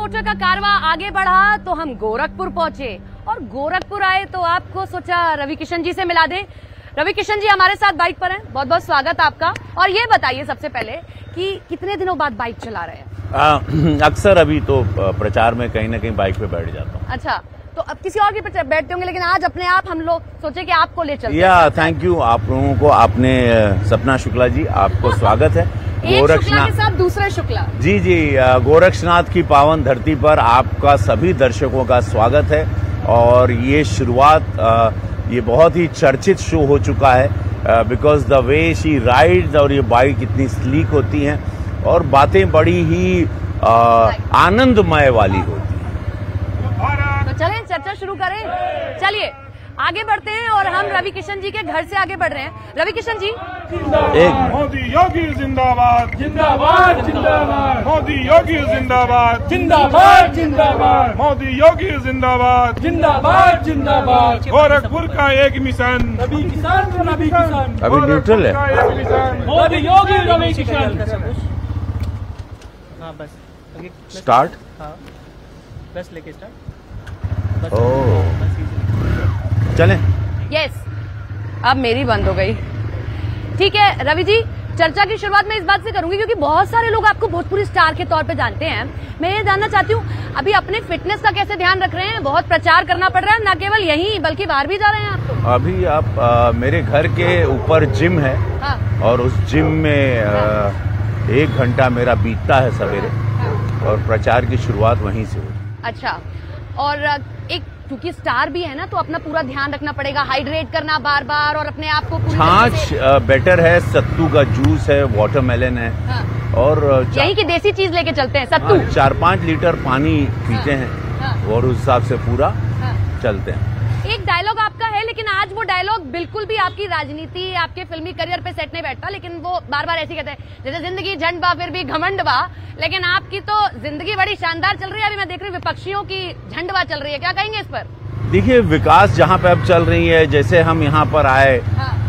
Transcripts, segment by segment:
Motor का कारवां आगे बढ़ा तो हम गोरखपुर पहुंचे और गोरखपुर आए तो आपको सोचा रवि किशन जी से मिला दे। रवि किशन जी हमारे साथ बाइक पर हैं, बहुत बहुत स्वागत आपका। और ये बताइए सबसे पहले कि कितने दिनों बाद बाइक चला रहे हैं? अक्सर अभी तो प्रचार में कहीं ना कहीं बाइक पे बैठ जाता हूँ। अच्छा, तो अब किसी और की पे बैठते होंगे, लेकिन आज अपने आप हम लोग सोचे कि आपको ले चलते हैं। या थैंक यू आप लोगों को, आपने सपना शुक्ला जी आपको स्वागत है। एक शुक्ला के साथ दूसरे शुक्ला। जी जी, गोरक्षनाथ की पावन धरती पर आपका सभी दर्शकों का स्वागत है। और ये शुरुआत ये बहुत ही चर्चित शो हो चुका है because the way she rides, और ये बाइक इतनी स्लीक होती हैं और बातें बड़ी ही आनंदमय वाली होती हैं। तो चलें चर्चा शुरू करें। चलिए आगे बढ़ते हैं और हम रवि किशन जी के घर से आगे बढ़ रहे हैं। रवि किशन जी, मोदी योगी जिंदाबाद जिंदाबाद जिंदाबाद, मोदी योगी जिंदाबाद जिंदाबाद जिंदाबाद, मोदी योगी जिंदाबाद जिंदाबाद जिंदाबाद। गोरखपुर का एक मिशन, रवि किसान रवि किसान। अभी न्यूट्रल है। मोदी योगी रवि किशन। हाँ बस स्टार्ट। हाँ बस लेके स्टार्ट। चलें। यस, अब मेरी बंद हो गई। ठीक है रवि जी, चर्चा की शुरुआत मैं इस बात से करूंगी क्योंकि बहुत सारे लोग आपको भोजपुरी स्टार के तौर पे जानते हैं। मैं ये जानना चाहती हूँ अभी अपने फिटनेस का कैसे ध्यान रख रहे हैं? बहुत प्रचार करना पड़ रहा है, न केवल यहीं बल्कि बाहर भी जा रहे हैं आप तो। अभी आप मेरे घर के ऊपर जिम है। हाँ। और उस जिम में 1 घंटा मेरा बीतता है सवेरे। और प्रचार की शुरुआत वहीं से हुई। अच्छा, और एक क्योंकि स्टार भी है ना, तो अपना पूरा ध्यान रखना पड़ेगा, हाइड्रेट करना बार बार और अपने आप को छाछ बेटर है, सत्तू का जूस है, वाटरमेलन है। हाँ। और यही की देसी चीज लेके चलते हैं, सत्तू। 4-5 लीटर पानी पीते हैं। हाँ। और उस हिसाब से पूरा चलते हैं। एक डायलॉग आपका है, लेकिन आज वो डायलॉग बिल्कुल भी आपकी राजनीति, आपके फिल्मी करियर पे सेट नहीं बैठता, लेकिन वो बार बार ऐसे कहते हैं जैसे जिंदगी झंड बा फिर भी घमंड बा। लेकिन आपकी तो जिंदगी बड़ी शानदार चल रही है। अभी मैं देख रही हूँ विपक्षियों की झंडवा चल रही है, क्या कहेंगे इस पर? देखिए, विकास जहाँ पे अब चल रही है, जैसे हम यहाँ पर आए,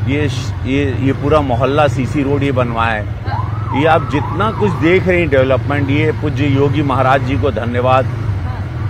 ये पूरा मोहल्ला सीसी रोड ये बनवाया है। ये आप जितना कुछ देख रहे हैं डेवलपमेंट, ये पूज्य योगी महाराज जी को धन्यवाद।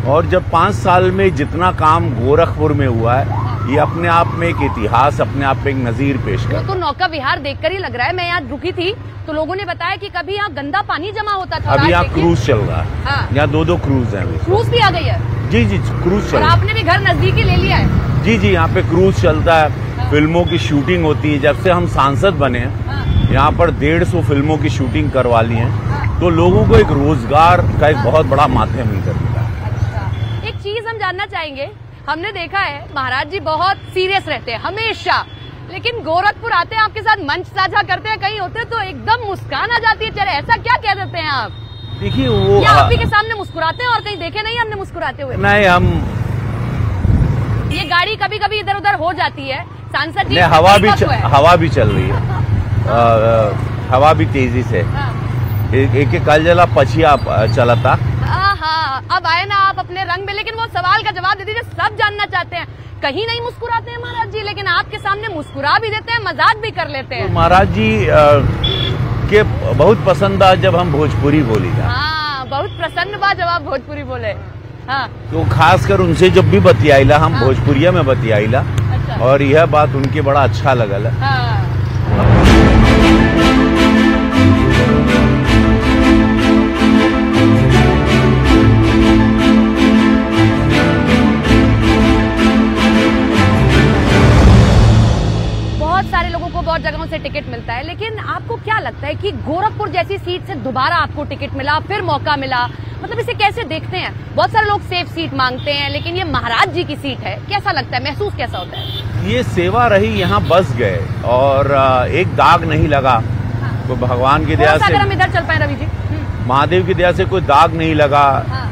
और जब 5 साल में जितना काम गोरखपुर में हुआ है, ये अपने आप में एक इतिहास, अपने आप में एक नजीर पेश कर। तो नौका विहार देखकर ही लग रहा है। मैं यहाँ रुकी थी तो लोगों ने बताया कि कभी यहाँ गंदा पानी जमा होता था। अभी यहाँ क्रूज चल रहा है। हाँ। यहाँ 2 क्रूज हैं। क्रूज भी आ गई है? जी जी, क्रूज चल रहा है। आपने भी घर नजदीकी ले लिया है? जी जी, यहाँ पे क्रूज चलता है। फिल्मों की शूटिंग होती है। जब से हम सांसद बने हैं, यहाँ पर 150 फिल्मों की शूटिंग करवा ली है। तो लोगों को एक रोजगार का एक बहुत बड़ा माध्यम ही कर दिया। अच्छा, एक चीज हम जानना चाहेंगे। हमने देखा है महाराज जी बहुत सीरियस रहते हैं हमेशा, लेकिन गोरखपुर आते हैं, आपके साथ मंच साझा करते हैं, कहीं होते तो एकदम मुस्कान आ जाती है। चले, ऐसा क्या कह देते हैं आप? देखिए, वो आप ही के सामने मुस्कुराते हैं और कहीं देखे नहीं हमने मुस्कुराते हुए? नहीं, हम ये गाड़ी कभी कभी इधर उधर हो जाती है सांसद जी। हवा भी चल रही है। हवा भी तेजी से। एक कल जला पछिया चला था। हाँ, अब आए ना आप अपने रंग में, लेकिन वो सवाल का जवाब दे दीजिए। सब जानना चाहते हैं, कहीं नहीं मुस्कुराते हैं महाराज जी, लेकिन आपके सामने मुस्कुरा भी देते हैं, मजाक भी कर लेते हैं। तो महाराज जी के बहुत पसंद आ जब हम भोजपुरी बोली जाए। हाँ, बहुत प्रसन्न बा जब आप भोजपुरी बोले। हाँ। तो खासकर उनसे जब भी बतियाईला, हम भोजपुरिया में बतियाईला। अच्छा। और यह बात उनके बड़ा अच्छा लगल है। हाँ। सारे लोगों को बहुत जगहों से टिकट मिलता है, लेकिन आपको क्या लगता है कि गोरखपुर जैसी सीट से दोबारा आपको टिकट मिला, फिर मौका मिला, मतलब इसे कैसे देखते हैं? बहुत सारे लोग सेफ सीट मांगते हैं, लेकिन ये महाराज जी की सीट है, कैसा लगता है, महसूस कैसा होता है? ये सेवा रही, यहाँ बस गए और एक दाग नहीं लगा। तो भगवान की दया से, अगर हम इधर चल पाए रवि जी, महादेव की दया से कोई दाग नहीं लगा।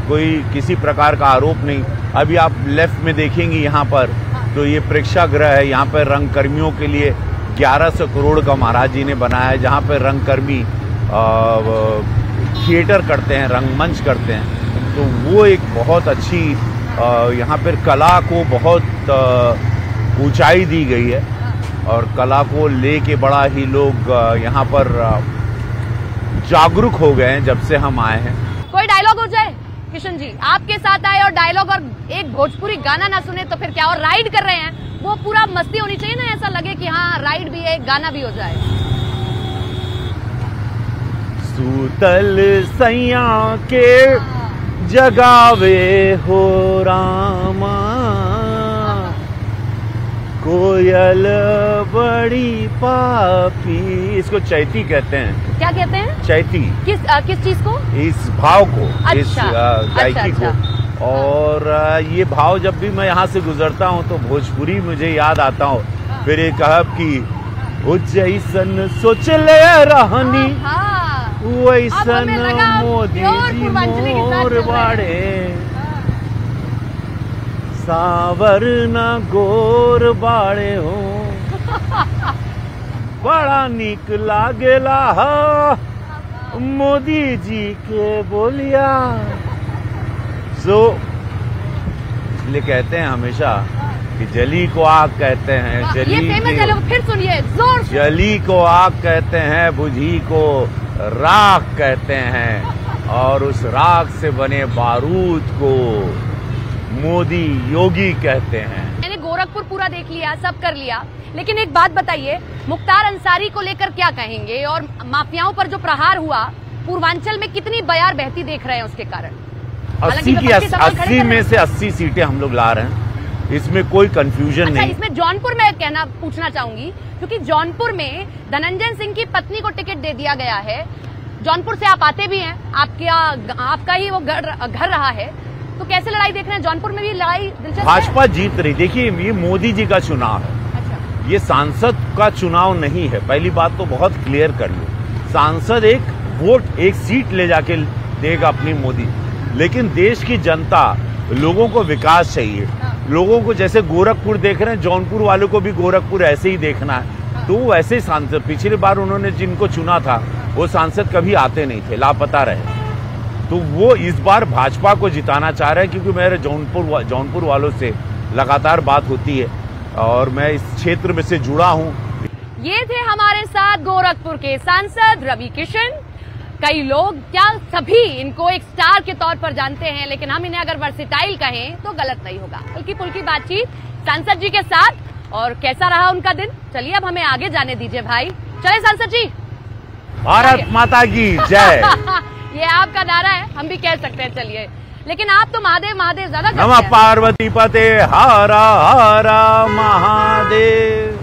कोई किसी प्रकार का आरोप नहीं। अभी आप लेफ्ट में देखेंगे यहाँ पर, तो ये प्रेक्षागृह है। यहाँ पर रंगकर्मियों के लिए 1100 करोड़ का महाराज जी ने बनाया है, जहाँ पर रंगकर्मी थिएटर करते हैं, रंगमंच करते हैं। तो वो एक बहुत अच्छी, यहाँ पर कला को बहुत ऊंचाई दी गई है। और कला को लेके बड़ा ही लोग यहाँ पर जागरूक हो गए हैं जब से हम आए हैं। कोई डायलॉग हो जाए? किशन जी आपके साथ आए और डायलॉग और एक भोजपुरी गाना ना सुने तो फिर क्या, और राइड कर रहे हैं, वो पूरा मस्ती होनी चाहिए ना, ऐसा लगे कि हाँ राइड भी है, गाना भी हो जाए। सूतल सैया के जगावे हो रामा, कोयल बड़ी पापी। इसको चैती कहते हैं। क्या कहते हैं? चैती। किस चीज को? इस भाव को, इस अच्छा, गायकी अच्छा। को। और ये भाव जब भी मैं यहाँ से गुजरता हूँ तो भोजपुरी मुझे याद आता हूँ। फिर ये कहब कि ओ जैसन सोच ले रहनी वैसन मोदी जी मोर बाड़े, सावर न गोर बाड़े हो, बड़ा निक लागेला मोदी जी के बोलिया। सो इसलिए कहते हैं हमेशा कि जली को आग कहते हैं, ये फेमस डायलॉग फिर सुनिए जोर से। जली को आग कहते हैं, बुझी को राख कहते हैं, और उस राख से बने बारूद को मोदी योगी कहते हैं। मैंने गोरखपुर पूरा देख लिया, सब कर लिया, लेकिन एक बात बताइए, मुख्तार अंसारी को लेकर क्या कहेंगे, और माफियाओं पर जो प्रहार हुआ पूर्वांचल में कितनी बयार बहती देख रहे हैं उसके कारण? 80 में से 80 सीटें हम लोग ला रहे हैं, इसमें कोई कंफ्यूजन नहीं। इसमें जौनपुर में पूछना चाहूंगी, क्योंकि जौनपुर में धनंजय सिंह की पत्नी को टिकट दे दिया गया है। जौनपुर से आप आते भी हैं, आपका ही वो घर रहा है, तो कैसे लड़ाई देख रहे हैं? जौनपुर में भी लड़ाई दिलचस्प है? भाजपा जीत रही। देखिए ये मोदी जी का चुनाव है, अच्छा। ये सांसद का चुनाव नहीं है, पहली बात तो बहुत क्लियर कर लो। सांसद एक वोट, एक सीट ले जाके देगा अपनी मोदी, लेकिन देश की जनता, लोगों को विकास चाहिए। लोगों को जैसे गोरखपुर देख रहे हैं, जौनपुर वालों को भी गोरखपुर ऐसे ही देखना है। तो वैसे ही सांसद, पिछली बार उन्होंने जिनको चुना था वो सांसद कभी आते नहीं थे, लापता रहे। तो वो इस बार भाजपा को जिताना चाह रहे हैं, क्योंकि मेरे जौनपुर वालों से लगातार बात होती है और मैं इस क्षेत्र में से जुड़ा हूं। ये थे हमारे साथ गोरखपुर के सांसद रवि किशन। कई लोग, क्या सभी, इनको एक स्टार के तौर पर जानते हैं, लेकिन हम इन्हें अगर वर्सेटाइल कहें तो गलत नहीं होगा। हल्की फुल्की बातचीत सांसद जी के साथ, और कैसा रहा उनका दिन, चलिए अब हमें आगे जाने दीजिए भाई। चले सांसद जी। भारत माता की जय। ये आपका नारा है, हम भी कह सकते हैं, चलिए। लेकिन आप तो महादेव महादेव ज्यादा करते हैं। नमः पार्वती पते हरा हरा महादेव।